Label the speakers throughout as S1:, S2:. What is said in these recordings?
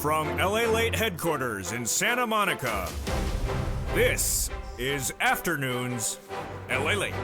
S1: From LALATE headquarters in Santa Monica, this is Afternoons LALATE.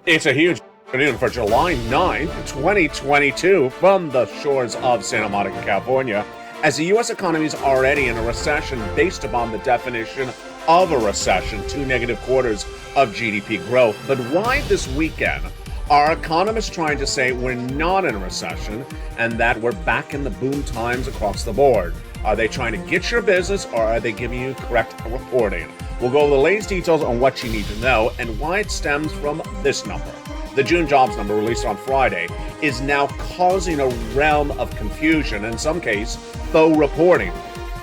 S2: It's a huge afternoon for July 9th, 2022 from the shores of Santa Monica, California, as the U.S. economy is already in a recession based upon the definition of a recession, 2 negative quarters of GDP growth. But why this weekend are economists trying to say we're not in a recession and that we're back in the boom times across the board? Are they trying to get your business, or are they giving you correct reporting? We'll go over the latest details on what you need to know and why it stems from this number. The June jobs number released on Friday is now causing a realm of confusion, in some case, faux reporting.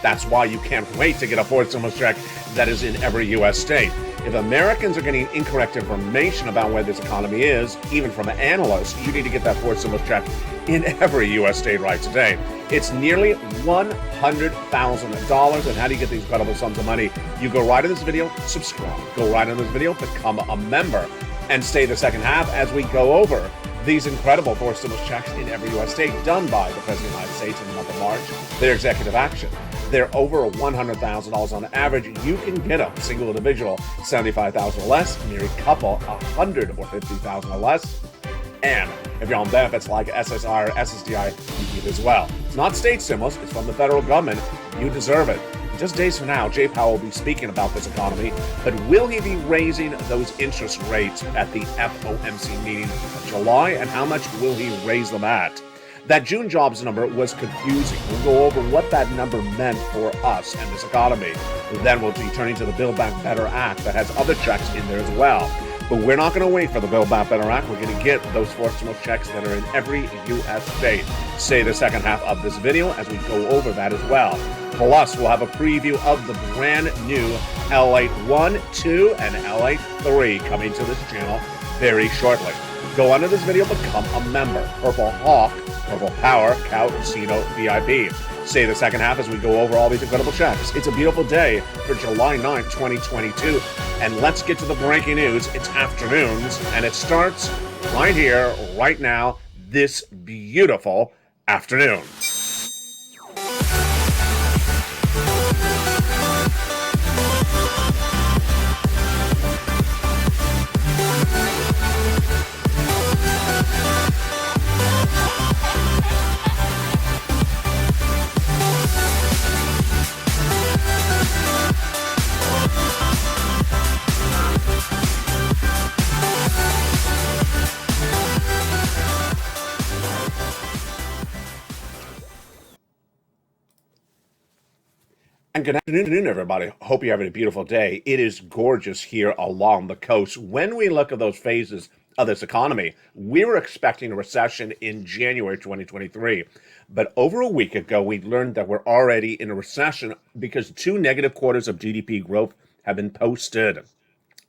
S2: That's why you can't wait to get a fourth stimulus check that is in every U.S. state. If Americans are getting incorrect information about where this economy is, even from analysts, you need to get that fourth stimulus check in every U.S. state right today. It's nearly $100,000. And how do you get these incredible sums of money? You go right in this video, subscribe. Go right in this video, become a member, and stay the second half as we go over these incredible fourth stimulus checks in every U.S. state done by the President of the United States in the month of March. Their executive action. They're over $100,000 on average. You can get them. Single individual, $75,000 or less. Married couple, $100,000 or $50,000 or less. And if you're on benefits like SSI or SSDI, you get it as well. It's not state stimulus. It's from the federal government. You deserve it. In just days from now, Jay Powell will be speaking about this economy, but will he be raising those interest rates at the FOMC meeting of July, and how much will he raise them at? That June jobs number was confusing. We'll go over what that number meant for us and this economy. Then we'll be turning to the Build Back Better Act that has other checks in there as well. But we're not going to wait for the Build Back Better Act. We're going to get those fourth stimulus checks that are in every U.S. state. Stay the second half of this video as we go over that as well. Plus, we'll have a preview of the brand new LALATE 1, 2, and LALATE 3 coming to this channel very shortly. Go under this video, become a member. Purple Hawk, Purple Power, Cow Casino VIP. Stay the second half as we go over all these incredible checks. It's a beautiful day for July 9th, 2022. And let's get to the breaking news. It's afternoons, and it starts right here, right now, this beautiful afternoon. And good afternoon, everybody. Hope you're having a beautiful day. It is gorgeous here along the coast. When we look at those phases of this economy, we were expecting a recession in January 2023. But over a week ago, we learned that we're already in a recession because 2 negative quarters of GDP growth have been posted.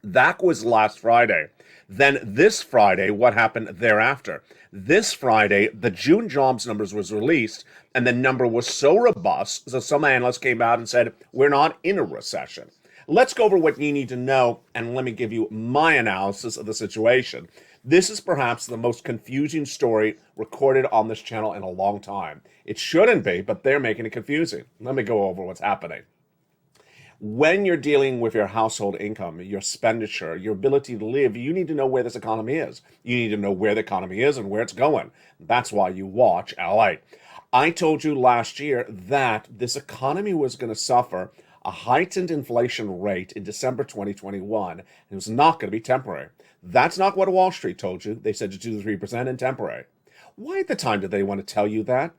S2: That was last Friday. Then this Friday, what happened thereafter? This Friday, the June jobs numbers was released, and the number was so robust, so some analysts came out and said, we're not in a recession. Let's go over what you need to know, and let me give you my analysis of the situation. This is perhaps the most confusing story recorded on this channel in a long time. It shouldn't be, but they're making it confusing. Let me go over what's happening. When you're dealing with your household income, your expenditure, your ability to live, you need to know where this economy is. You need to know where the economy is and where it's going. That's why you watch LALATE. I told you last year that this economy was going to suffer a heightened inflation rate in December 2021. And it was not going to be temporary. That's not what Wall Street told you. They said 2 to 3% and temporary. Why at the time did they want to tell you that?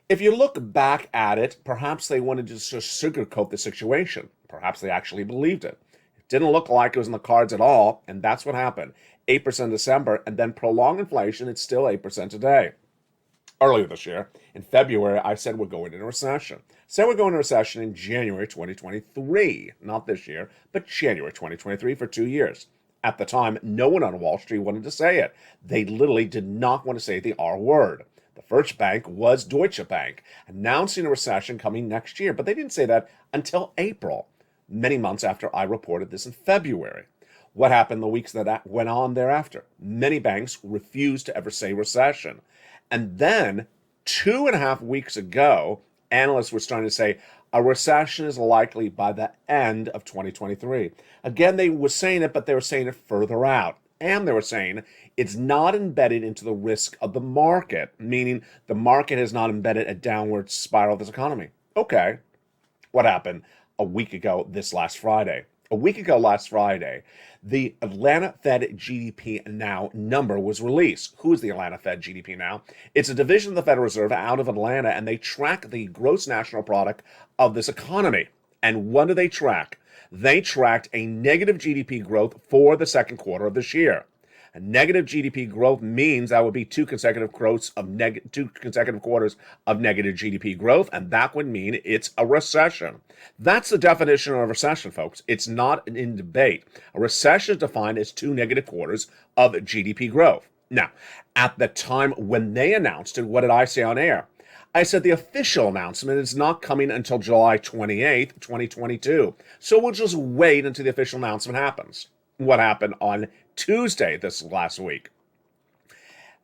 S2: If you look back at it, perhaps they wanted to just sugarcoat the situation. Perhaps they actually believed it. It didn't look like it was in the cards at all, and that's what happened. 8% in December, and then prolonged inflation, it's still 8% today. Earlier this year, in February, I said we're going into a recession. Said we're going into a recession in January 2023. Not this year, but January 2023 for 2 years. At the time, no one on Wall Street wanted to say it. They literally did not want to say the R word. The first bank was Deutsche Bank, announcing a recession coming next year, but they didn't say that until April, many months after I reported this in February. What happened the weeks that went on thereafter? Many banks refused to ever say recession. And then 2.5 weeks ago, analysts were starting to say a recession is likely by the end of 2023. Again, they were saying it, but they were saying it further out. And they were saying it's not embedded into the risk of the market, meaning the market has not embedded a downward spiral of this economy. Okay, what happened a week ago this last Friday? A week ago last Friday, the Atlanta Fed GDP Now number was released. Who is the Atlanta Fed GDP Now? It's a division of the Federal Reserve out of Atlanta, and they track the gross national product of this economy. And what do they track? They tracked a negative GDP growth for the second quarter of this year. A negative GDP growth means that would be two consecutive quarters of negative GDP growth, and that would mean it's a recession. That's the definition of a recession, folks. It's not in debate. A recession is defined as two negative quarters of GDP growth. Now, at the time when they announced it, what did I say on air? I said the official announcement is not coming until July 28th, 2022. So we'll just wait until the official announcement happens. What happened on Tuesday this last week?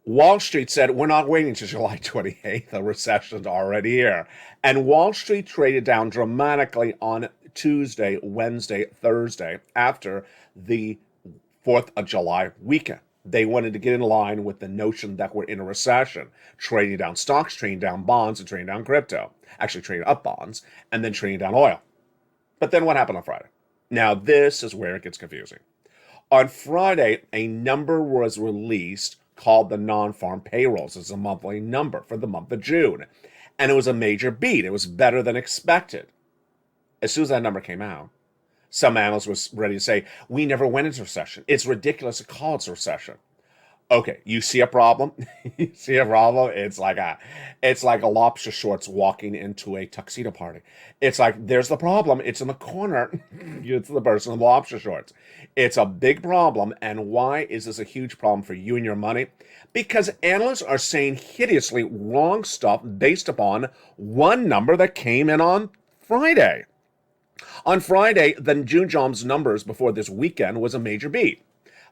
S2: Wall Street said, we're not waiting until July 28th. The recession's already here. And Wall Street traded down dramatically on Tuesday, Wednesday, Thursday after the 4th of July weekend. They wanted to get in line with the notion that we're in a recession, trading down stocks, trading down bonds, and trading down crypto. Actually, trading up bonds, and then trading down oil. But then what happened on Friday? Now, this is where it gets confusing. On Friday, a number was released called the non-farm payrolls. It's a monthly number for the month of June. And it was a major beat. It was better than expected. As soon as that number came out, some analysts was ready to say, we never went into recession. It's ridiculous to call it a recession. Okay, you see a problem? You see a problem? It's like a lobster shorts walking into a tuxedo party. It's like, there's the problem. It's in the corner. It's the person in the lobster shorts. It's a big problem. And why is this a huge problem for you and your money? Because analysts are saying hideously wrong stuff based upon one number that came in on Friday. On Friday, the June jobs numbers before this weekend was a major beat.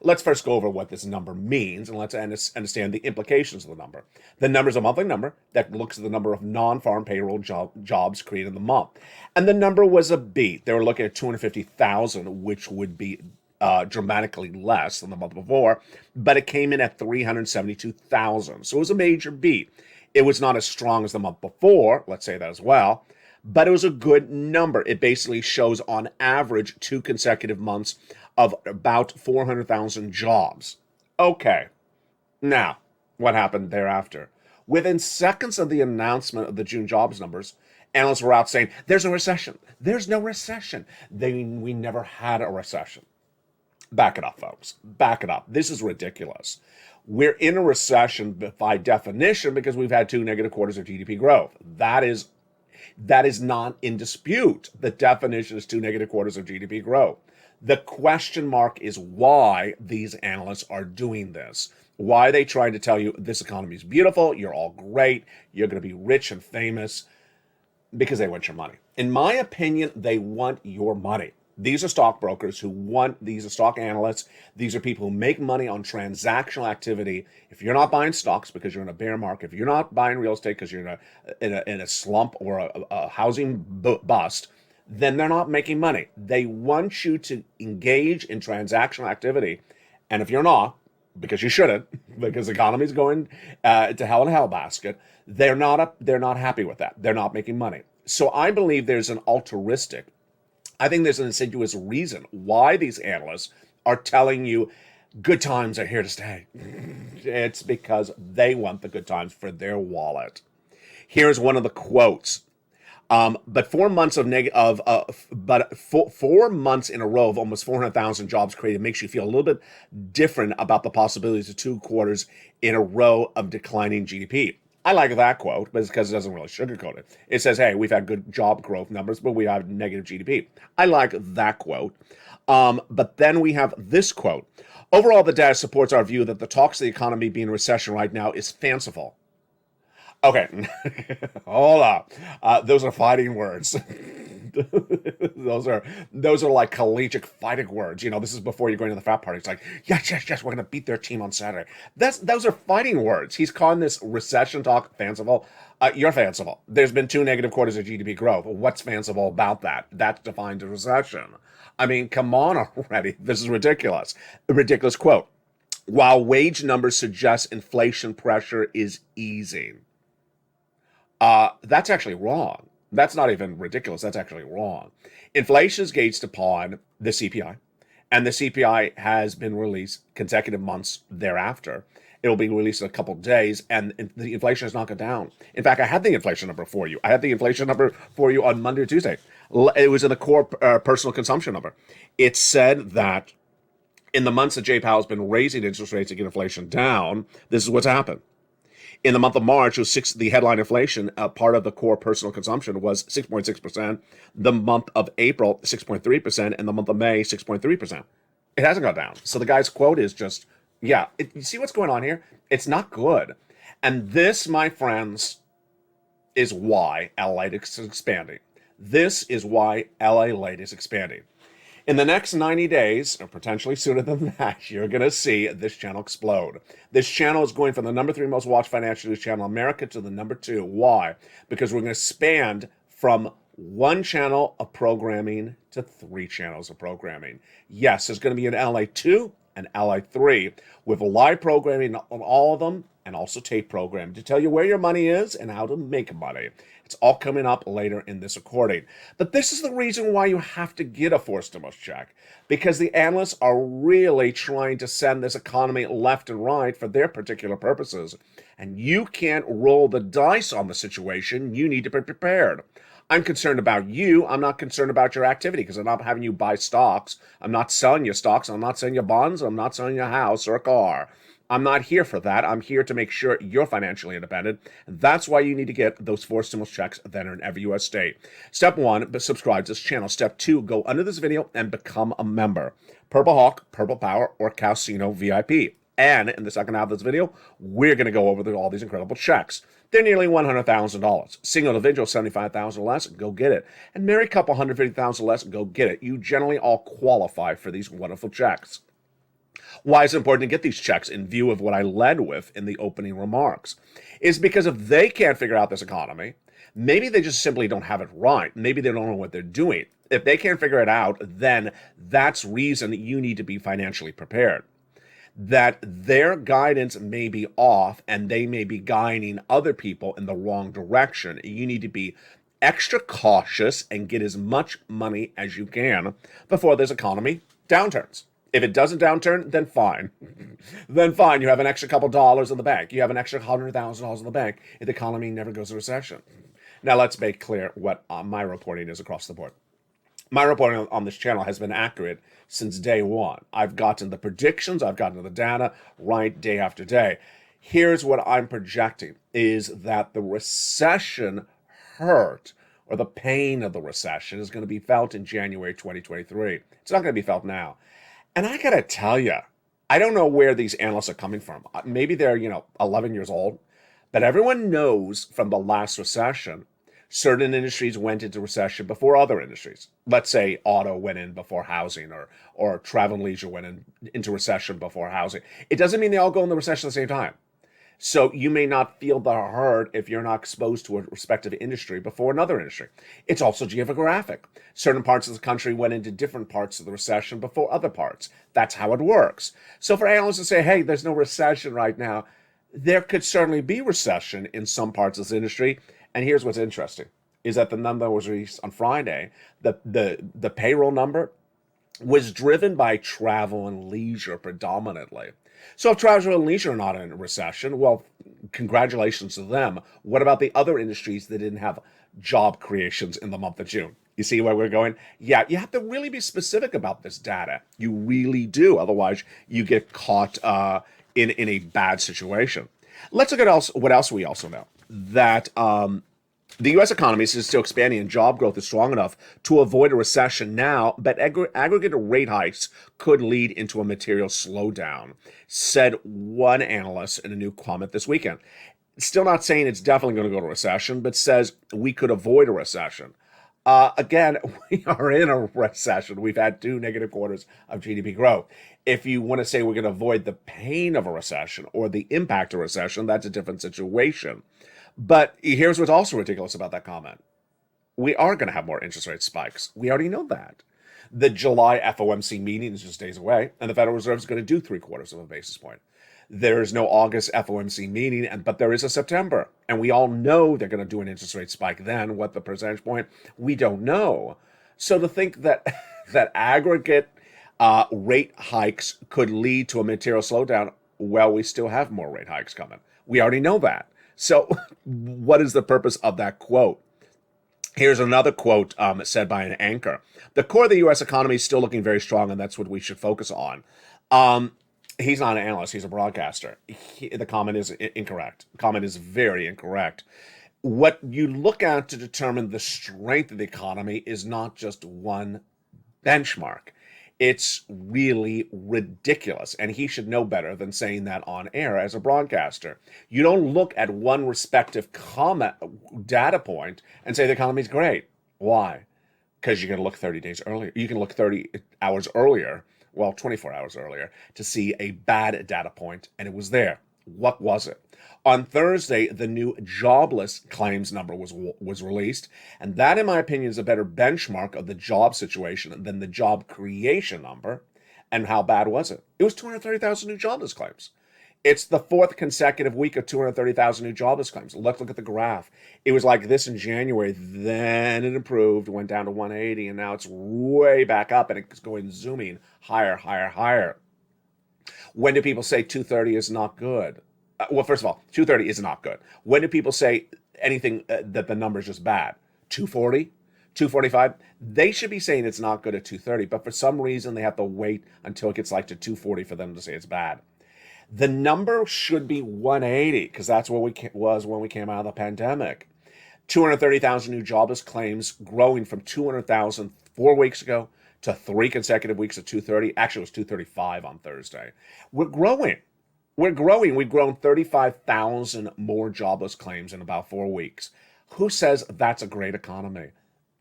S2: Let's first go over what this number means, and let's understand the implications of the number. The number is a monthly number that looks at the number of non-farm payroll jobs created in the month. And the number was a beat. They were looking at 250,000, which would be dramatically less than the month before, but it came in at 372,000. So it was a major beat. It was not as strong as the month before, let's say that as well, but it was a good number. It basically shows on average 2 consecutive months of about 400,000 jobs. Okay, now, what happened thereafter? Within seconds of the announcement of the June jobs numbers, analysts were out saying, there's a recession. There's no recession. We never had a recession. Back it up, folks. Back it up. This is ridiculous. We're in a recession by definition because we've had 2 negative quarters of GDP growth. That is not in dispute. The definition is 2 negative quarters of GDP growth. The question mark is why these analysts are doing this. Why are they trying to tell you this economy is beautiful, you're all great, you're going to be rich and famous? Because they want your money. In my opinion, they want your money. These are stockbrokers these are stock analysts. These are people who make money on transactional activity. If you're not buying stocks because you're in a bear market, if you're not buying real estate because you're in a slump or a housing bust, then they're not making money. They want you to engage in transactional activity. And if you're not, because you shouldn't, because the economy's going to hell in a hellbasket, they're not happy with that. They're not making money. So I believe there's an altruistic, I think there's an insidious reason why these analysts are telling you good times are here to stay. It's because they want the good times for their wallet. Here's one of the quotes. But 4 months 4 months in a row of almost 400,000 jobs created makes you feel a little bit different about the possibilities of 2 quarters in a row of declining GDP. I like that quote, but it's because it doesn't really sugarcoat it. It says, hey, we've had good job growth numbers, but we have negative GDP. I like that quote. But then we have this quote. Overall, the data supports our view that the talks of the economy being in recession right now is fanciful. Okay, hold up. Those are fighting words. those are like collegiate fighting words. This is before you're going to the frat party. It's like, yes, yes, yes, we're gonna beat their team on Saturday. Those are fighting words. He's calling this recession talk fanciful. You're fanciful. There's been 2 negative quarters of GDP growth. What's fanciful about that? That defines a recession. I mean, come on already. This is ridiculous. A ridiculous quote. While wage numbers suggest inflation pressure is easing. That's actually wrong. That's not even ridiculous. That's actually wrong. Inflation is gauged upon the CPI, and the CPI has been released consecutive months thereafter. It'll be released in a couple of days, and the inflation has not gone down. In fact, I had the inflation number for you. I had the inflation number for you on Monday or Tuesday. It was in the core personal consumption number. It said that in the months that Jay Powell's been raising interest rates to get inflation down, this is what's happened. In the month of March, the headline inflation, part of the core personal consumption, was 6.6%. The month of April, 6.3%, and the month of May, 6.3%. It hasn't gone down. So the guy's quote is just, yeah, you see what's going on here? It's not good. And this, my friends, is why LALATE is expanding. This is why LALATE is expanding. In the next 90 days, or potentially sooner than that, you're going to see this channel explode. This channel is going from the #3 most watched financial news channel in America to the #2. Why? Because we're going to expand from 1 channel of programming to 3 channels of programming. Yes, there's going to be an LA2 and LA3 with live programming on all of them, and also tape programming to tell you where your money is and how to make money. It's all coming up later in this recording. But this is the reason why you have to get a forced stimulus check, because the analysts are really trying to send this economy left and right for their particular purposes. And you can't roll the dice on the situation. You need to be prepared. I'm concerned about you. I'm not concerned about your activity, because I'm not having you buy stocks. I'm not selling you stocks. I'm not selling you bonds. I'm not selling you a house or a car. I'm not here for that. I'm here to make sure you're financially independent. And that's why you need to get those 4 stimulus checks that are in every U.S. state. Step 1, subscribe to this channel. Step 2, go under this video and become a member. Purple Hawk, Purple Power, or Casino VIP. And in the second half of this video, we're going to go over all these incredible checks. They're nearly $100,000. Single individual, $75,000 or less, go get it. And married couple, $150,000 or less, go get it. You generally all qualify for these wonderful checks. Why is it important to get these checks in view of what I led with in the opening remarks? Is because if they can't figure out this economy, maybe they just simply don't have it right. Maybe they don't know what they're doing. If they can't figure it out, then that's reason you need to be financially prepared. That their guidance may be off and they may be guiding other people in the wrong direction. You need to be extra cautious and get as much money as you can before this economy downturns. If it doesn't downturn, then fine. Then fine, you have an extra couple dollars in the bank. You have an extra $100,000 in the bank if the economy never goes into recession. Now, let's make clear what my reporting is across the board. My reporting on this channel has been accurate since day one. I've gotten the predictions, I've gotten the data right day after day. Here's what I'm projecting, is that the recession hurt, or the pain of the recession, is going to be felt in January 2023. It's not going to be felt now. And I gotta tell you, I don't know where these analysts are coming from. Maybe they're, 11 years old, but everyone knows from the last recession, certain industries went into recession before other industries. Let's say auto went in before housing, or travel and leisure went into recession before housing. It doesn't mean they all go into recession at the same time. So you may not feel the hurt if you're not exposed to a respective industry before another industry. It's also geographic. Certain parts of the country went into different parts of the recession before other parts. That's how it works. So for analysts to say, hey, there's no recession right now, there could certainly be recession in some parts of this industry. And here's what's interesting, is that the number was released on Friday. The payroll number was driven by travel and leisure predominantly. So if travel and leisure are not in a recession, well, congratulations to them. What about the other industries that didn't have job creations in the month of June? You see where we're going? Yeah, you have to really be specific about this data. You really do. Otherwise, you get caught in a bad situation. Let's look at what else we also know. That the U.S. economy is still expanding and job growth is strong enough to avoid a recession now, but aggregate rate hikes could lead into a material slowdown, said one analyst in a new comment this weekend. Still not saying it's definitely going to go to recession, but says we could avoid a recession. Again, we are in a recession. We've had 2 negative quarters of GDP growth. If you want to say we're going to avoid the pain of a recession or the impact of a recession, that's a different situation. But here's what's also ridiculous about that comment. We are going to have more interest rate spikes. We already know that. The July FOMC meeting is just days away, and the Federal Reserve is going to do 3/4 of a basis point. There is no August FOMC meeting, but there is a September, and we all know they're going to do an interest rate spike then. What the percentage point, we don't know. So to think that that aggregate rate hikes could lead to a material slowdown, well, we still have more rate hikes coming. We already know that. So what is the purpose of that quote? Here's another quote said by an anchor. The core of the U.S. economy is still looking very strong, and that's what we should focus on. He's not an analyst. He's a broadcaster. The comment is incorrect. The comment is very incorrect. What you look at to determine the strength of the economy is not just one benchmark. It's really ridiculous, and he should know better than saying that on air as a broadcaster. You don't look at one respective data point and say the economy's great. Why? Because you can look 30 days earlier. You can look 30 hours earlier, well, 24 hours earlier, to see a bad data point, and it was there. What was it? On Thursday, the new jobless claims number was released, and that, in my opinion, is a better benchmark of the job situation than the job creation number. And how bad was it? It was 230,000 new jobless claims. It's the fourth consecutive week of 230,000 new jobless claims. Look at the graph. It was like this in January, then it improved, went down to 180, and now it's way back up, and it's going zooming higher, higher, higher. When do people say 230 is not good? Well, first of all, 230 is not good. When do people say anything that the number is just bad? 240? 245? They should be saying it's not good at 230, but for some reason they have to wait until it gets like to 240 for them to say it's bad. The number should be 180 because that's what was when we came out of the pandemic. 230,000 new jobless claims, growing from 200,000 4 weeks ago to 3 consecutive weeks of 230. Actually, it was 235 on Thursday. We're growing. We've grown 35,000 more jobless claims in about 4 weeks. Who says that's a great economy?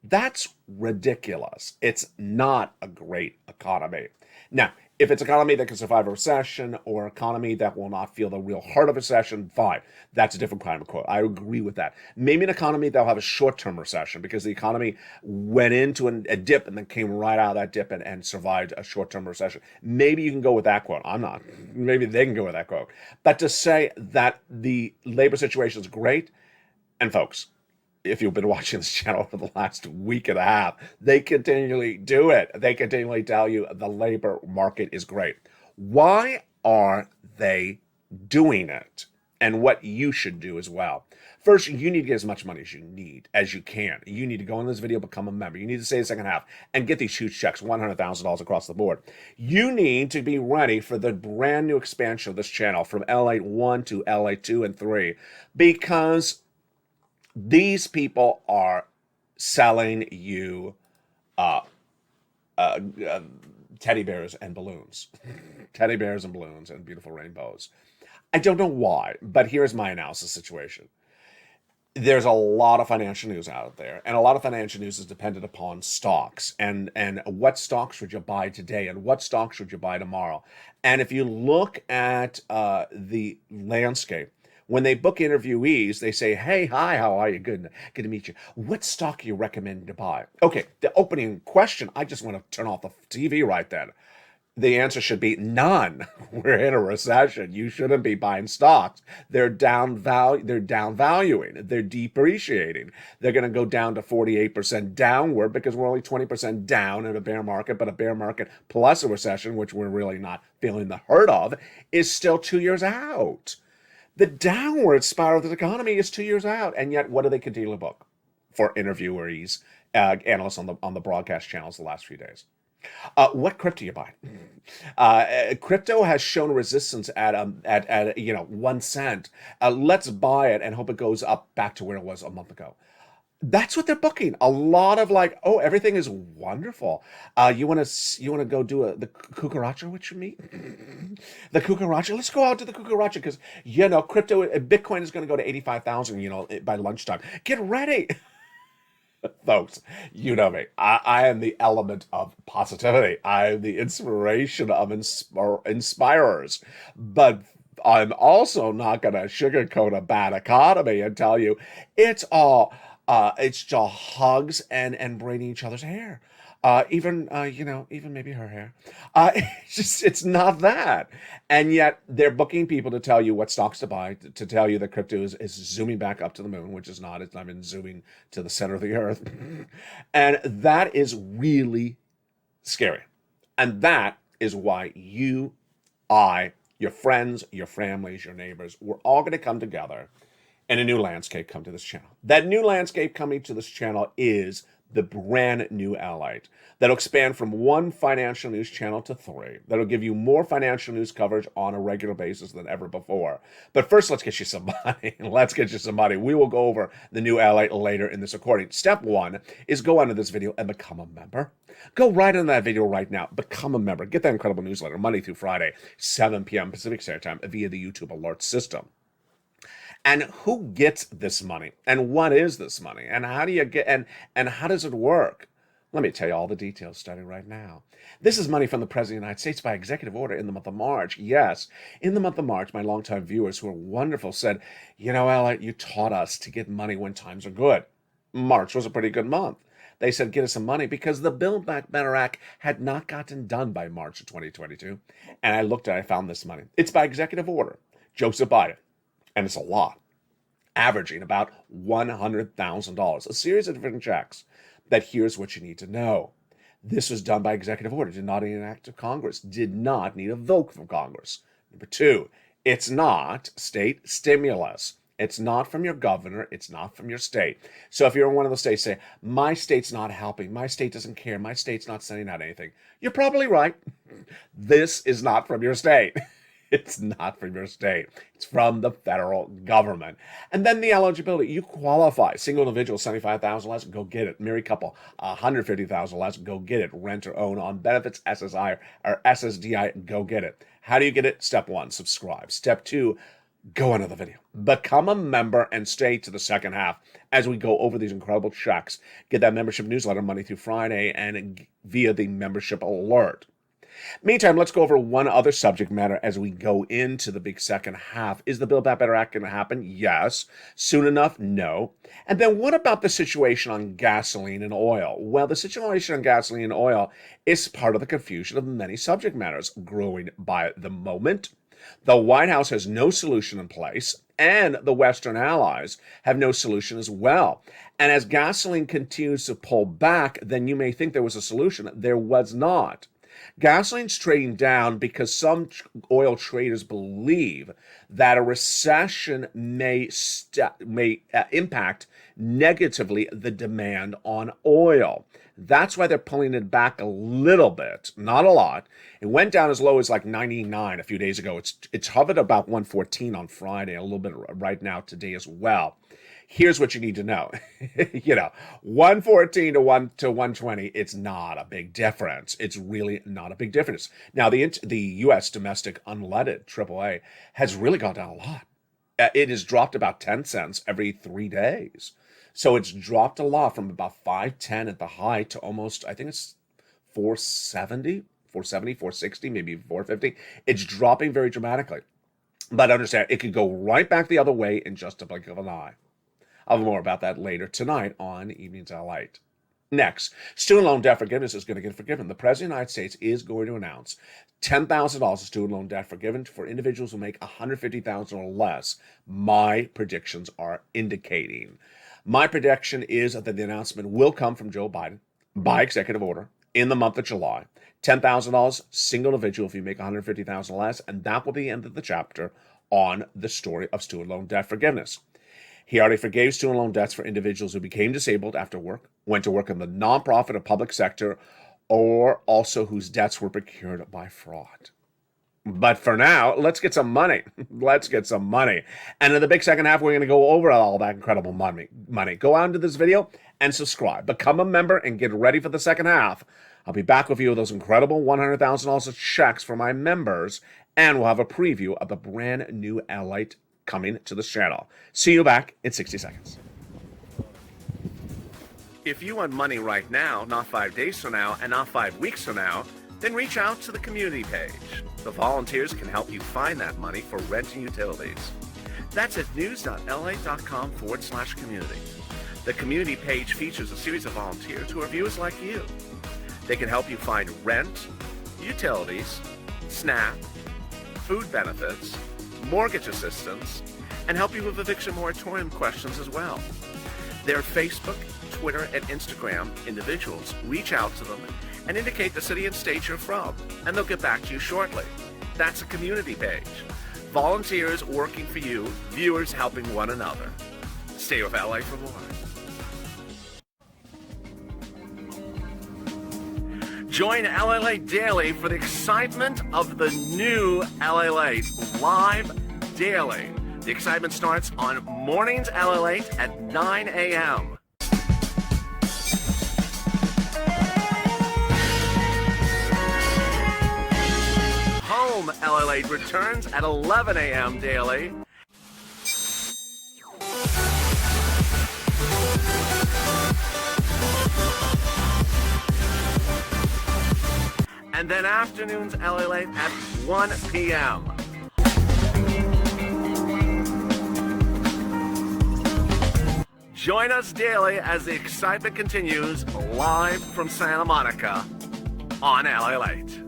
S2: That's ridiculous. It's not a great economy. Now, if it's an economy that can survive a recession or an economy that will not feel the real heart of a recession, fine. That's a different kind of quote. I agree with that. Maybe an economy that'll have a short-term recession because the economy went into a dip and then came right out of that dip and survived a short-term recession. Maybe you can go with that quote. I'm not. Maybe they can go with that quote. But to say that the labor situation is great, and folks, if you've been watching this channel for the last week and a half, they continually do it. They continually tell you the labor market is great. Why are they doing it? And what you should do as well. First, you need to get as much money as you can. You need to go in this video, become a member. You need to stay the second half and get these huge checks, $100,000 across the board. You need to be ready for the brand new expansion of this channel from LALATE 1 to LALATE 2 and 3, because these people are selling you teddy bears and balloons. Teddy bears and balloons and beautiful rainbows. I don't know why, but here's my analysis situation. There's a lot of financial news out there, and a lot of financial news is dependent upon stocks and what stocks should you buy today and what stocks should you buy tomorrow. And if you look at the landscape, when they book interviewees, they say, hey, hi, how are you? Good to meet you. What stock you recommend to buy? Okay, the opening question, I just want to turn off the TV right then. The answer should be none. We're in a recession. You shouldn't be buying stocks. They're downvaluing. They're depreciating. They're going to go down to 48% downward because we're only 20% down in a bear market, but a bear market plus a recession, which we're really not feeling the hurt of, is still 2 years out. The downward spiral of the economy is 2 years out, and yet what do they continue to book for interviewees, analysts on the broadcast channels the last few days? What crypto you buy? Crypto has shown resistance at 1 cent. Let's buy it and hope it goes up back to where it was a month ago. That's what they're booking. A lot of like, oh, everything is wonderful. You want to go do the cucaracha with me? The cucaracha. Let's go out to the cucaracha because crypto Bitcoin is going to go to 85,000. By lunchtime. Get ready, folks. You know me. I am the element of positivity. I am the inspiration of inspirers. But I'm also not going to sugarcoat a bad economy and tell you it's all it's just hugs and braiding each other's hair. Even maybe her hair. It's not that. And yet they're booking people to tell you what stocks to buy, to tell you that crypto is zooming back up to the moon, which is not. It's not even zooming to the center of the earth. And that is really scary. And that is why you, I, your friends, your families, your neighbors, we're all going to come together and a new landscape come to this channel. That new landscape coming to this channel is the brand new LALATE that'll expand from one financial news channel to three. That'll give you more financial news coverage on a regular basis than ever before. But first, let's get you some money. Let's get you some money. We will go over the new LALATE later in this recording. Step one is go under this video and become a member. Go right into that video right now. Become a member. Get that incredible newsletter Monday through Friday, 7 p.m. Pacific Standard Time via the YouTube alert system. And who gets this money? And what is this money? And how do you get and how does it work? Let me tell you all the details starting right now. This is money from the President of the United States by executive order in the month of March. Yes, in the month of March, my longtime viewers who are wonderful said, Ella, you taught us to get money when times are good. March was a pretty good month. They said, get us some money because the Build Back Better Act had not gotten done by March of 2022. And I found this money. It's by executive order, Joseph Biden. And it's a lot, averaging about $100,000, a series of different checks. That here's what you need to know. This was done by executive order, did not need an act of Congress, did not need a vote from Congress. Number two, it's not state stimulus. It's not from your governor. It's not from your state. So if you're in one of those states, say, my state's not helping. My state doesn't care. My state's not sending out anything. You're probably right. This is not from your state. It's not from your state. It's from the federal government. And then the eligibility. You qualify. Single individual, 75,000 less, go get it. Married couple, 150,000 less, go get it. Rent or own on benefits, SSI or SSDI, go get it. How do you get it? Step one, subscribe. Step two, go under the video. Become a member and stay to the second half as we go over these incredible checks. Get that membership newsletter Monday through Friday and via the membership alert. Meantime, let's go over one other subject matter as we go into the big second half. Is the Build Back Better Act going to happen? Yes. Soon enough? No. And then what about the situation on gasoline and oil? Well, the situation on gasoline and oil is part of the confusion of many subject matters growing by the moment. The White House has no solution in place, and the Western allies have no solution as well. And as gasoline continues to pull back, then you may think there was a solution. There was not. Gasoline's trading down because some oil traders believe that a recession may impact negatively the demand on oil. That's why they're pulling it back a little bit, not a lot. It went down as low as like 99 a few days ago. It's hovered about 114 on Friday, a little bit right now today as well. Here's what you need to know. 114 to 120, it's not a big difference. It's really not a big difference. Now, the U.S. domestic unleaded AAA has really gone down a lot. It has dropped about 10 cents every 3 days. So it's dropped a lot from about 510 at the high to almost, I think it's 470, 460, maybe 450. It's dropping very dramatically. But understand, it could go right back the other way in just a blink of an eye. I'll have more about that later tonight on Evenings LALATE. Next, student loan debt forgiveness is going to get forgiven. The President of the United States is going to announce $10,000 of student loan debt forgiven for individuals who make $150,000 or less. My predictions are indicating. My prediction is that the announcement will come from Joe Biden by executive order in the month of July. $10,000 single individual if you make $150,000 or less, and that will be the end of the chapter on the story of student loan debt forgiveness. He already forgave student loan debts for individuals who became disabled after work, went to work in the nonprofit or public sector, or also whose debts were procured by fraud. But for now, let's get some money. Let's get some money. And in the big second half, we're going to go over all that incredible money. Go out into this video and subscribe. Become a member and get ready for the second half. I'll be back with you with those incredible $100,000 of checks for my members, and we'll have a preview of the brand new LALATE coming to this channel. See you back in 60 seconds. If you want money right now, not 5 days from now, and not 5 weeks from now, then reach out to the community page. The volunteers can help you find that money for rent and utilities. That's at news.lalate.com/community. The community page features a series of volunteers who are viewers like you. They can help you find rent, utilities, SNAP, food benefits, mortgage assistance, and help you with eviction moratorium questions as well. Their Facebook, Twitter, and Instagram individuals reach out to them and indicate the city and state you're from, and they'll get back to you shortly. That's a community page. Volunteers working for you, viewers helping one another. Stay with LA for more. Join LALATE Daily for the excitement of the new LALATE live daily. The excitement starts on mornings LALATE at 9 a.m. Home LALATE returns at 11 a.m. daily. And then afternoons LALATE at 1 p.m. Join us daily as the excitement continues live from Santa Monica on LALATE.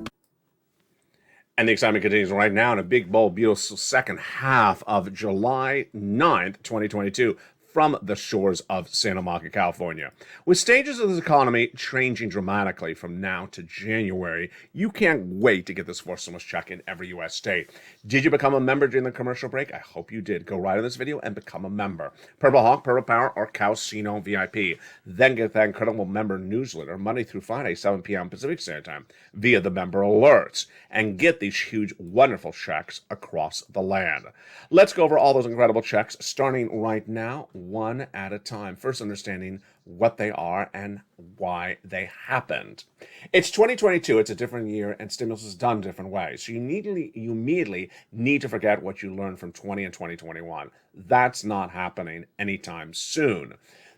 S2: And the excitement continues right now in a big, bold, beautiful second half of July 9th, 2022. From the shores of Santa Monica, California. With stages of this economy changing dramatically from now to January, you can't wait to get this fourth stimulus check in every U.S. state. Did you become a member during the commercial break? I hope you did. Go right in this video and become a member. Purple Hawk, Purple Power, or Casino VIP. Then get that incredible member newsletter Monday through Friday, 7 p.m. Pacific Standard Time via the member alerts. And get these huge, wonderful checks across the land. Let's go over all those incredible checks starting right now, one at a time. First, understanding what they are and why they happened. It's 2022. It's a different year, and stimulus is done different ways. So you immediately need to forget what you learned from 20 and 2021. That's not happening anytime soon.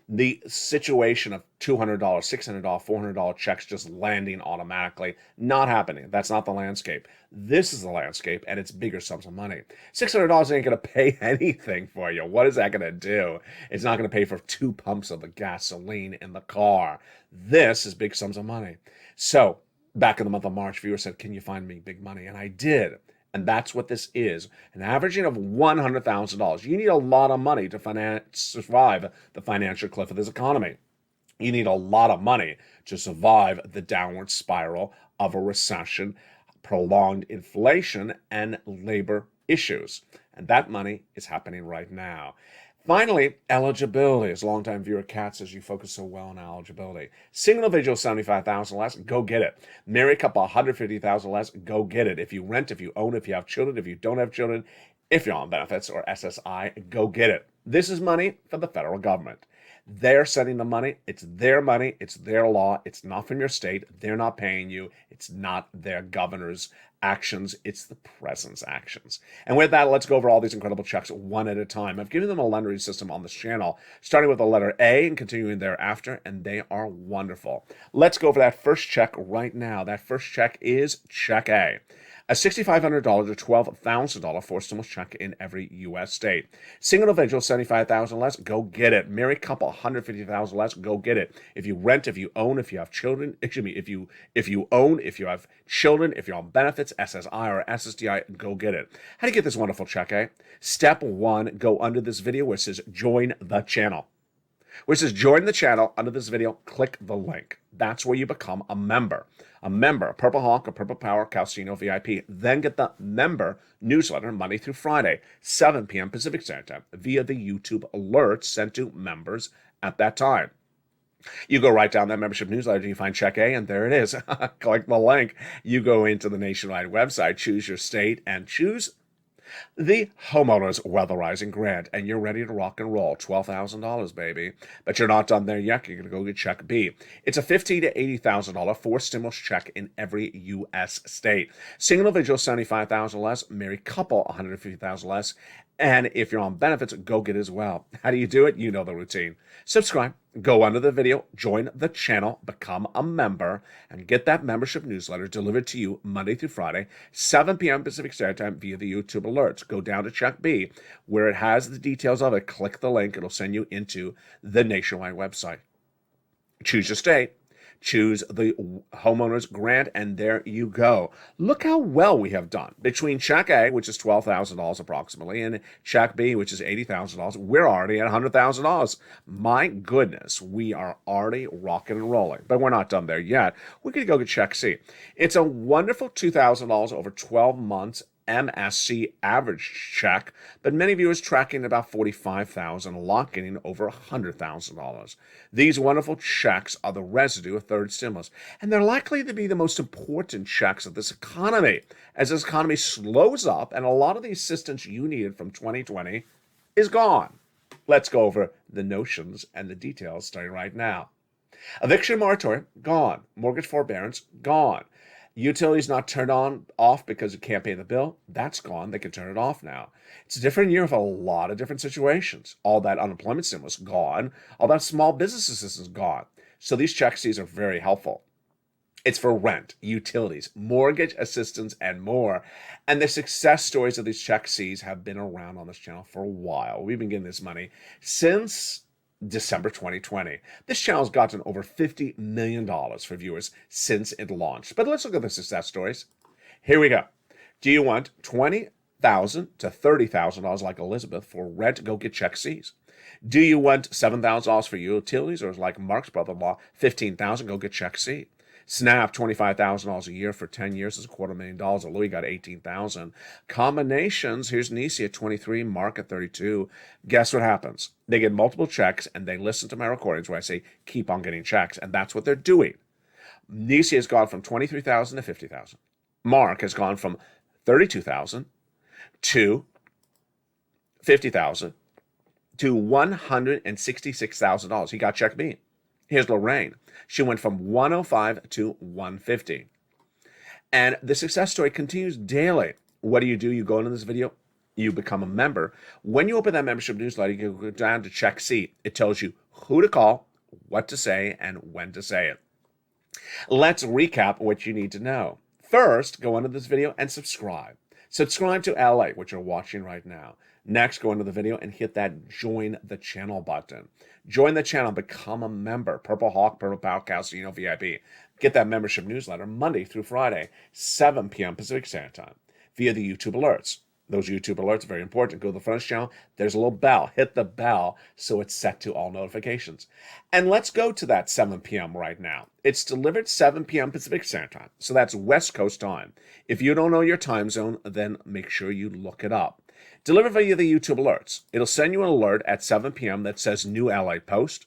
S2: The situation of $200, $600, $400 checks just landing automatically, not happening. That's not the landscape. This is the landscape, and it's bigger sums of money. $600 ain't going to pay anything for you. What is that going to do? It's not going to pay for 2 pumps of the gasoline in the car. This is big sums of money. So back in the month of March, viewers said, can you find me big money? And I did. And that's what this is, an averaging of $100,000. You need a lot of money to survive the financial cliff of this economy. You need a lot of money to survive the downward spiral of a recession, prolonged inflation, and labor issues. And that money is happening right now. Finally, eligibility. As longtime viewer Kat says, you focus so well on eligibility. Single individual, $75,000 less, go get it. Married couple, $150,000 less, go get it. If you rent, if you own, if you have children, if you don't have children, if you're on benefits or SSI, go get it. This is money for the federal government. They're sending the money. It's their money. It's their law. It's not from your state. They're not paying you. It's not their governor's actions. It's the president's actions. And with that, let's go over all these incredible checks one at a time. I've given them a lettering system on this channel, starting with the letter A and continuing thereafter, and they are wonderful. Let's go over that first check right now. That first check is check A. A $6,500 to $12,000 forced stimulus check in every U.S. state. Single individual, $75,000 less, go get it. Married couple, $150,000 less, go get it. If you rent, if you own, if you have children, if you own, if you have children, if you're on benefits, SSI or SSDI, go get it. How do you get this wonderful check, eh? Step 1, go under this video where it says join the channel. Where it says join the channel, under this video, click the link. That's where you become a member. A member, Purple Hawk or Purple Power, Casino VIP. Then get the member newsletter Monday through Friday, 7 p.m. Pacific Standard Time, via the YouTube alerts sent to members at that time. You go right down that membership newsletter, you find check A, and there it is. Click the link. You go into the Nationwide website, choose your state, and choose the homeowners weatherizing grant, and you're ready to rock and roll. $12,000, baby. But you're not done there yet. You're going to go get check B. It's a $50,000 to $80,000 forced stimulus check in every U.S. state. Single individual, $75,000 less. Married couple, $150,000 less. And if you're on benefits, go get it as well. How do you do it? You know the routine. Subscribe, go under the video, join the channel, become a member, and get that membership newsletter delivered to you Monday through Friday, 7 p.m. Pacific Standard Time via the YouTube alerts. Go down to check B, where it has the details of it. Click the link. It'll send you into the Nationwide website. Choose your state. Choose the homeowners grant, and there you go. Look how well we have done. Between check A, which is $12,000 approximately, and check B, which is $80,000, we're already at $100,000. My goodness, we are already rocking and rolling. But we're not done there yet. We're going to go get check C. It's a wonderful $2,000 over 12 months MSC average check, but many viewers tracking about $45,000, locking in over $100,000. These wonderful checks are the residue of third stimulus, and they're likely to be the most important checks of this economy. As this economy slows up, and a lot of the assistance you needed from 2020 is gone. Let's go over the notions and the details starting right now. Eviction moratorium, gone. Mortgage forbearance, gone. Utilities not turned off because you can't pay the bill, that's gone. They can turn it off now. It's a different year with a lot of different situations. All that unemployment stimulus, gone. All that small business assistance, gone. So these check Cs are very helpful. It's for rent, utilities, mortgage assistance, and more. And the success stories of these check Cs have been around on this channel for a while. We've been getting this money since December 2020. This channel's gotten over $50 million for viewers since it launched. But let's look at the success stories. Here we go. Do you want $20,000 to $30,000 like Elizabeth for rent? Go get check Cs. Do you want $7,000 for utilities, or like Mark's brother-in-law, $15,000? Go get check C. SNAP, $25,000 a year for 10 years is $250,000. Louis got $18,000. Combinations, here's Nisi at 23, Mark at 32. Guess what happens? They get multiple checks, and they listen to my recordings where I say, keep on getting checks, and that's what they're doing. Nisi has gone from 23,000 to 50,000. Mark has gone from 32,000 to 50,000 to $166,000. He got check B. Here's Lorraine. She went from 105 to 150. And the success story continues daily. What do? You go into this video, you become a member. When you open that membership newsletter, you go down to check C. It tells you who to call, what to say, and when to say it. Let's recap what you need to know. First, go into this video and subscribe. Subscribe to LALATE, which you're watching right now. Next, go into the video and hit that join the channel button. Join the channel, become a member. Purple Hawk, Purple Power Casino VIP. Get that membership newsletter Monday through Friday, 7 p.m. Pacific Standard Time, via the YouTube alerts. Those YouTube alerts are very important. Go to the front channel. There's a little bell. Hit the bell so it's set to all notifications. And let's go to that 7 p.m. right now. It's delivered 7 p.m. Pacific Standard Time. So that's West Coast time. If you don't know your time zone, then make sure you look it up. Deliver via the YouTube alerts. It'll send you an alert at 7 p.m. that says new LA post.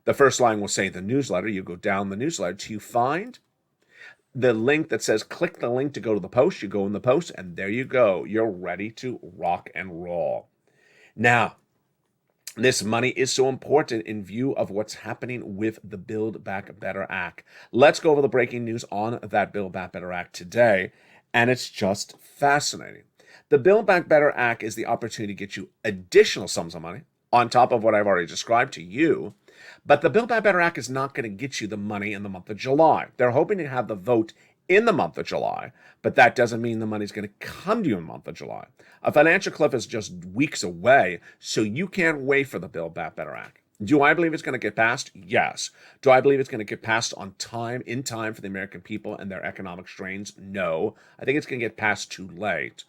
S2: The first line will say the newsletter. You go down the newsletter till you find the link that says click the link to go to the post. You go in the post, and there you go. You're ready to rock and roll. Now, this money is so important in view of what's happening with the Build Back Better Act. Let's go over the breaking news on that Build Back Better Act today, and it's just fascinating. The Build Back Better Act is the opportunity to get you additional sums of money on top of what I've already described to you. But the Build Back Better Act is not going to get you the money in the month of July. They're hoping to have the vote in the month of July, but that doesn't mean the money's going to come to you in the month of July. A financial cliff is just weeks away, so you can't wait for the Build Back Better Act. Do I believe it's going to get passed? Yes. Do I believe it's going to get passed on time, in time for the American people and their economic strains? No. I think it's going to get passed too late.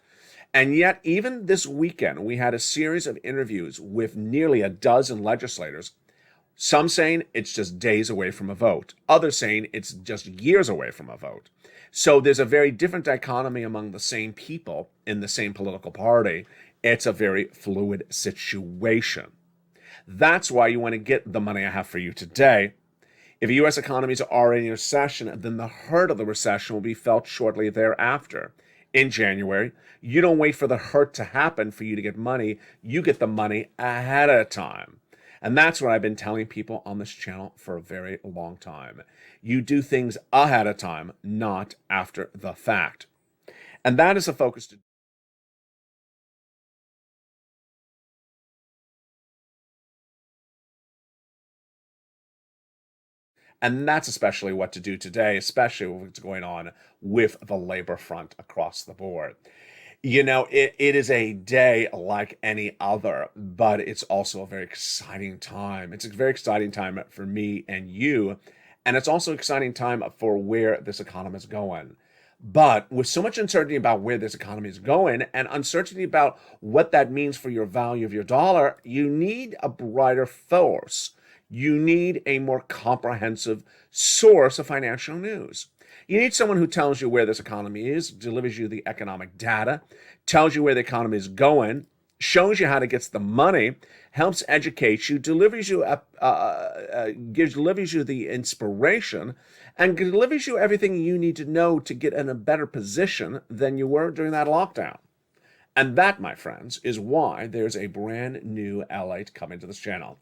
S2: And yet, even this weekend, we had a series of interviews with nearly a dozen legislators, some saying it's just days away from a vote, others saying it's just years away from a vote. So there's a very different dichotomy among the same people in the same political party. It's a very fluid situation. That's why you want to get the money I have for you today. If the U.S. economies are already in recession, then the hurt of the recession will be felt shortly thereafter. In January, you don't wait for the hurt to happen for you to get money. You get the money ahead of time. And that's what I've been telling people on this channel for a very long time. You do things ahead of time, not after the fact. And that is a focus to And that's especially what to do today, especially with what's going on with the labor front across the board. It is a day like any other, but it's also a very exciting time. It's a very exciting time for me and you, and it's also an exciting time for where this economy is going. But with so much uncertainty about where this economy is going and uncertainty about what that means for your value of your dollar, you need a brighter force. You need a more comprehensive source of financial news. You need someone who tells you where this economy is, delivers you the economic data, tells you where the economy is going, shows you how to get the money, helps educate you, delivers you the inspiration, and delivers you everything you need to know to get in a better position than you were during that lockdown. And that, my friends, is why there's a brand new LALATE coming to this channel.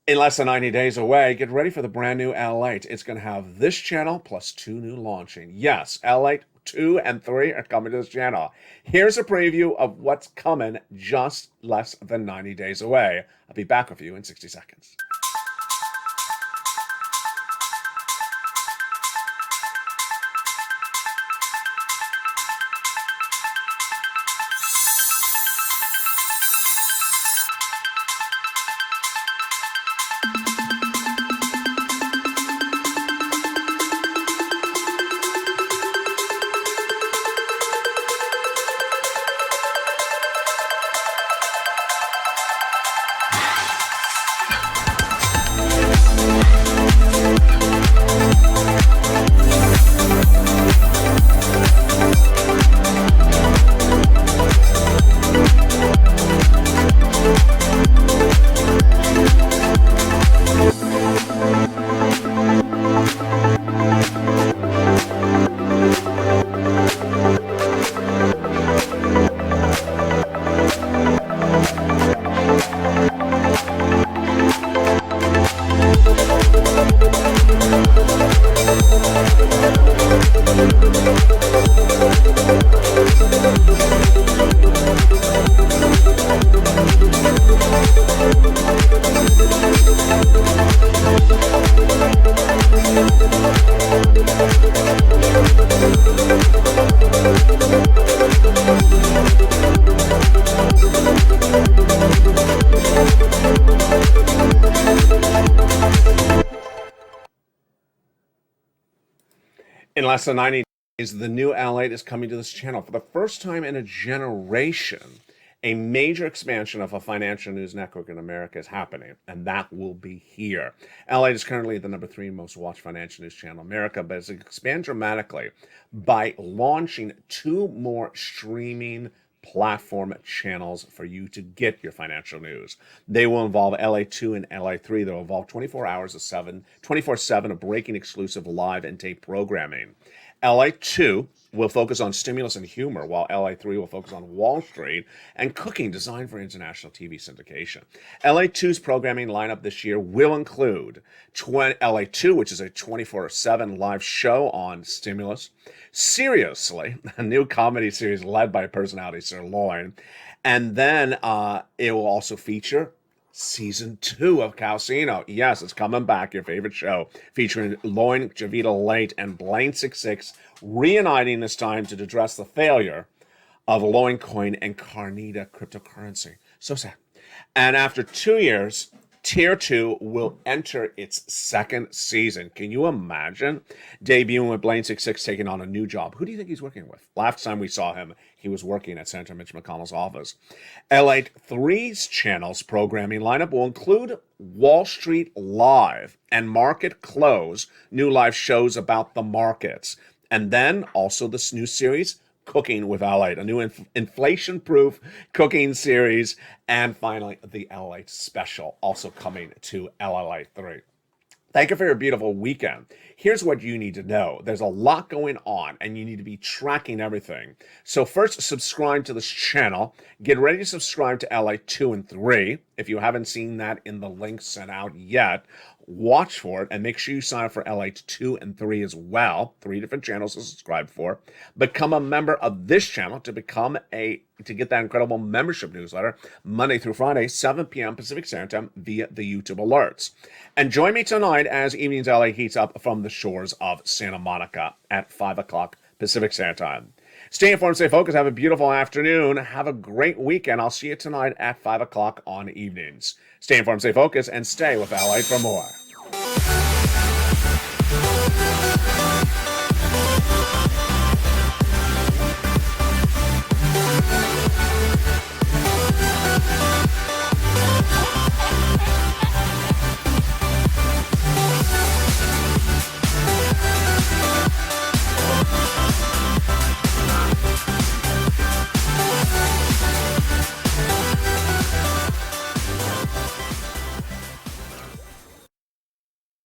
S2: In less than 90 days away, get ready for the brand new LALATE. It's going to have this channel plus 2 new launching. Yes, LALATE 2 and 3 are coming to this channel. Here's a preview of what's coming just less than 90 days away. I'll be back with you in 60 seconds. In less than 90 days, the new LALATE is coming to this channel. For the first time in a generation, a major expansion of a financial news network in America is happening, and that will be here. LALATE is currently the number 3 most watched financial news channel in America, but it's expanded dramatically by launching 2 more streaming platform channels for you to get your financial news. They will involve LA2 and LA3. They'll involve 24/7 of breaking exclusive live and tape programming. LA2 will focus on stimulus and humor, while LA3 will focus on Wall Street and cooking designed for international TV syndication. LA2's programming lineup this year will include LA2, which is a 24/7 live show on stimulus, Seriously, a new comedy series led by personality Sirloin, and then it will also feature Season 2 of Calcino. Yes, it's coming back, your favorite show, featuring Loin, Javita Late, and Blaine 66, reuniting this time to address the failure of Loin Coin and Carnita cryptocurrency. So sad. And after 2 years, Tier 2 will enter its second season. Can you imagine debuting with Blaine 66 taking on a new job? Who do you think he's working with? Last time we saw him, he was working at Senator Mitch McConnell's office. LA3's channel's programming lineup will include Wall Street Live and Market Close, new live shows about the markets. And then also this new series, Cooking with LALATE, a new inflation-proof cooking series, and finally the LALATE special, also coming to LALATE 3. Thank you for your beautiful weekend. Here's what you need to know. There's a lot going on and you need to be tracking everything. So first, subscribe to this channel. Get ready to subscribe to LA 2 and 3. If you haven't seen that in the link sent out yet, watch for it and make sure you sign up for LA 2 and 3 as well. 3 different channels to subscribe for. Become a member of this channel to get that incredible membership newsletter Monday through Friday, 7 p.m. Pacific Standard Time via the YouTube alerts. And join me tonight as Evenings LA heats up from the shores of Santa Monica at 5 o'clock Pacific Standard Time. Stay informed, stay focused, have a beautiful afternoon, have a great weekend. I'll see you tonight at 5 o'clock on evenings. Stay informed, stay focused, and stay with LA for more.